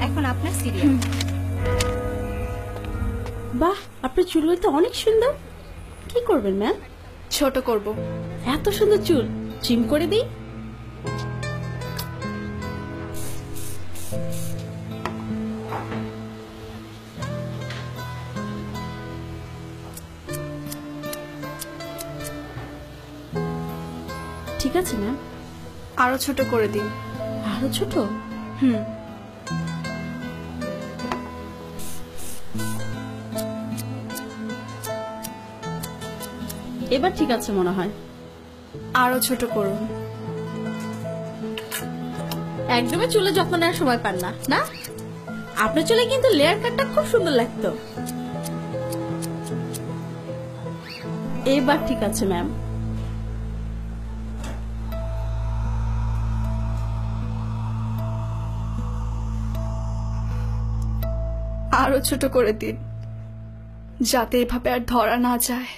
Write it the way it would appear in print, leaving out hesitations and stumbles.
এখন আপনার সিরিয়াল। বাহ, আপনার চুলগুলো তো অনেক সুন্দর। কি করবেন ম্যাম? ছোট করব। এত সুন্দর চুল ট্রিম করে দিই। ঠিক আছে ম্যাম। আরো ছোট করে দিন। আরো ছোট? এবার ঠিক আছে মনে হয়। আরো ছোট করুন। একদমই চুলে যত্ন নেওয়ার সময় পান না, না? আপনার চুলে কিন্তু লেয়ার কাটটা খুব সুন্দর লাগতো। এবার ঠিক আছে ম্যাম। আরো ছোট করে দিন, যাতে এভাবে আর ধরা না যায়।